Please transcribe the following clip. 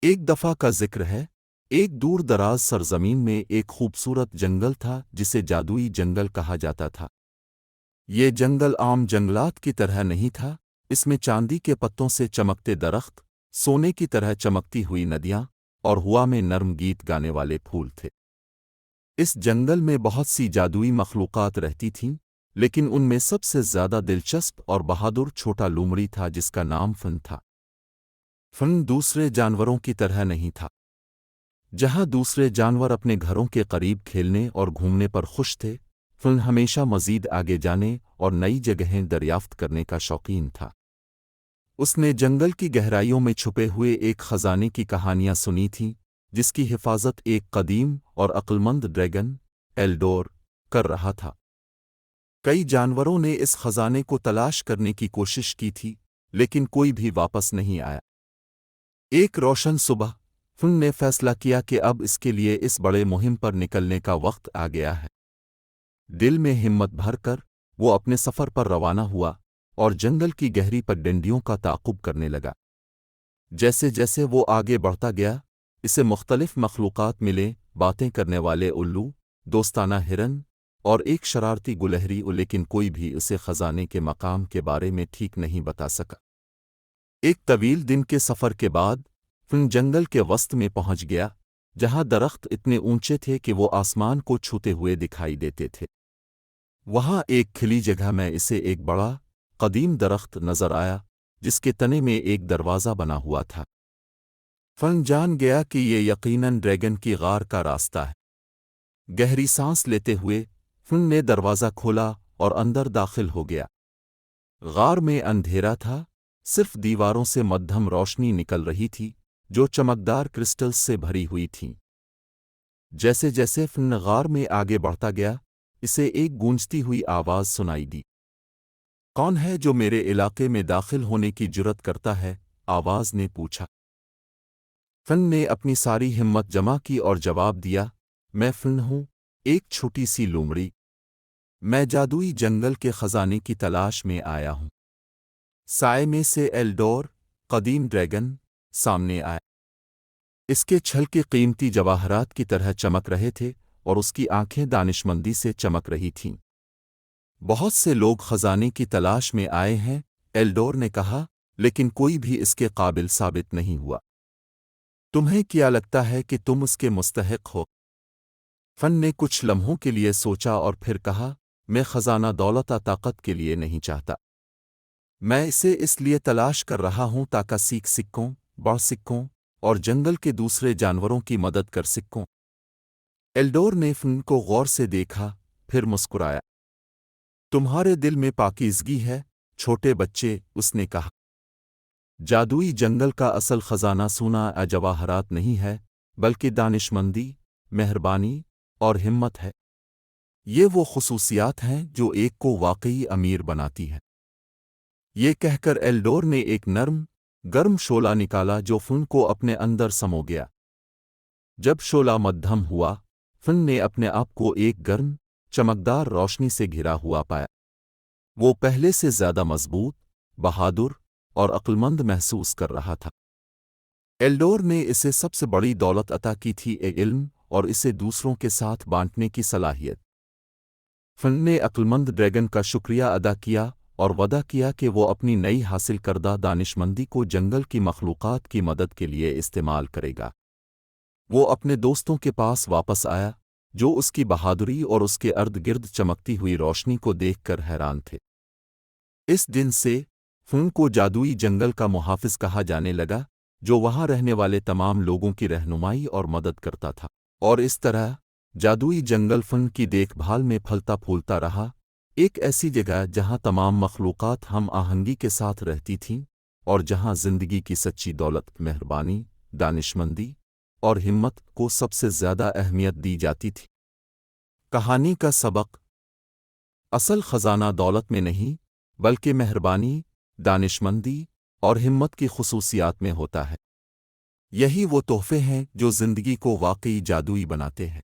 ایک دفعہ کا ذکر ہے، ایک دور دراز سرزمین میں ایک خوبصورت جنگل تھا جسے جادوئی جنگل کہا جاتا تھا۔ یہ جنگل عام جنگلات کی طرح نہیں تھا، اس میں چاندی کے پتوں سے چمکتے درخت، سونے کی طرح چمکتی ہوئی ندیاں اور ہوا میں نرم گیت گانے والے پھول تھے۔ اس جنگل میں بہت سی جادوئی مخلوقات رہتی تھیں، لیکن ان میں سب سے زیادہ دلچسپ اور بہادر چھوٹا لومڑی تھا جس کا نام فن تھا۔ فن دوسرے جانوروں کی طرح نہیں تھا۔ جہاں دوسرے جانور اپنے گھروں کے قریب کھیلنے اور گھومنے پر خوش تھے، فن ہمیشہ مزید آگے جانے اور نئی جگہیں دریافت کرنے کا شوقین تھا۔ اس نے جنگل کی گہرائیوں میں چھپے ہوئے ایک خزانے کی کہانیاں سنی تھیں جس کی حفاظت ایک قدیم اور عقلمند ڈریگن ایلڈور کر رہا تھا۔ کئی جانوروں نے اس خزانے کو تلاش کرنے کی کوشش کی تھی، لیکن کوئی بھی واپس نہیں آیا۔ ایک روشن صبح فن نے فیصلہ کیا کہ اب اس کے لیے اس بڑے مہم پر نکلنے کا وقت آ گیا ہے۔ دل میں ہمت بھر کر وہ اپنے سفر پر روانہ ہوا اور جنگل کی گہری پگڈنڈیوں کا تعاقب کرنے لگا۔ جیسے جیسے وہ آگے بڑھتا گیا، اسے مختلف مخلوقات ملے، باتیں کرنے والے الو، دوستانہ ہرن اور ایک شرارتی گلہری، لیکن کوئی بھی اسے خزانے کے مقام کے بارے میں ٹھیک نہیں بتا سکا۔ ایک طویل دن کے سفر کے بعد فن جنگل کے وسط میں پہنچ گیا، جہاں درخت اتنے اونچے تھے کہ وہ آسمان کو چھوتے ہوئے دکھائی دیتے تھے۔ وہاں ایک کھلی جگہ میں اسے ایک بڑا قدیم درخت نظر آیا جس کے تنے میں ایک دروازہ بنا ہوا تھا۔ فن جان گیا کہ یہ یقیناً ڈریگن کی غار کا راستہ ہے۔ گہری سانس لیتے ہوئے فن نے دروازہ کھولا اور اندر داخل ہو گیا۔ غار میں اندھیرا تھا، صرف دیواروں سے مدھم روشنی نکل رہی تھی جو چمکدار کرسٹلز سے بھری ہوئی تھیں۔ جیسے جیسے فن غار میں آگے بڑھتا گیا، اسے ایک گونجتی ہوئی آواز سنائی دی۔ کون ہے جو میرے علاقے میں داخل ہونے کی جرأت کرتا ہے؟ آواز نے پوچھا۔ فن نے اپنی ساری ہمت جمع کی اور جواب دیا، میں فن ہوں، ایک چھوٹی سی لومڑی۔ میں جادوئی جنگل کے خزانے کی تلاش میں آیا ہوں۔ سائے میں سے ایلڈور، قدیم ڈریگن، سامنے آیا۔ اس کے چھل کے قیمتی جواہرات کی طرح چمک رہے تھے اور اس کی آنکھیں دانشمندی سے چمک رہی تھیں۔ بہت سے لوگ خزانے کی تلاش میں آئے ہیں، ایلڈور نے کہا، لیکن کوئی بھی اس کے قابل ثابت نہیں ہوا۔ تمہیں کیا لگتا ہے کہ تم اس کے مستحق ہو؟ فن نے کچھ لمحوں کے لیے سوچا اور پھر کہا، میں خزانہ دولت طاقت کے لیے نہیں چاہتا۔ میں اسے اس لیے تلاش کر رہا ہوں تاکہ سیکھ سکوں، بڑھ سکوں اور جنگل کے دوسرے جانوروں کی مدد کر سکوں۔ ایلڈور نے فن کو غور سے دیکھا، پھر مسکرایا۔ تمہارے دل میں پاکیزگی ہے، چھوٹے بچے، اس نے کہا۔ جادوئی جنگل کا اصل خزانہ سونا جواہرات نہیں ہے، بلکہ دانشمندی، مہربانی اور ہمت ہے۔ یہ وہ خصوصیات ہیں جو ایک کو واقعی امیر بناتی ہے۔ یہ کہہ کر ایلڈور نے ایک نرم، گرم شعلہ نکالا جو فن کو اپنے اندر سمو گیا۔ جب شعلہ مدھم ہوا، فن نے اپنے آپ کو ایک گرم، چمکدار روشنی سے گھرا ہوا پایا۔ وہ پہلے سے زیادہ مضبوط، بہادر اور عقلمند محسوس کر رہا تھا۔ ایلڈور نے اسے سب سے بڑی دولت عطا کی تھی، علم اور اسے دوسروں کے ساتھ بانٹنے کی صلاحیت۔ فن نے عقلمند ڈریگن کا شکریہ ادا کیا اور وعدہ کیا کہ وہ اپنی نئی حاصل کردہ دانشمندی کو جنگل کی مخلوقات کی مدد کے لیے استعمال کرے گا۔ وہ اپنے دوستوں کے پاس واپس آیا، جو اس کی بہادری اور اس کے ارد گرد چمکتی ہوئی روشنی کو دیکھ کر حیران تھے۔ اس دن سے فن کو جادوئی جنگل کا محافظ کہا جانے لگا، جو وہاں رہنے والے تمام لوگوں کی رہنمائی اور مدد کرتا تھا، اور اس طرح جادوئی جنگل فن کی دیکھ بھال میں پھلتا پھولتا رہا، ایک ایسی جگہ جہاں تمام مخلوقات ہم آہنگی کے ساتھ رہتی تھیں اور جہاں زندگی کی سچی دولت، مہربانی، دانشمندی اور ہمت کو سب سے زیادہ اہمیت دی جاتی تھی۔ کہانی کا سبق: اصل خزانہ دولت میں نہیں، بلکہ مہربانی، دانشمندی اور ہمت کی خصوصیات میں ہوتا ہے۔ یہی وہ تحفے ہیں جو زندگی کو واقعی جادوئی بناتے ہیں۔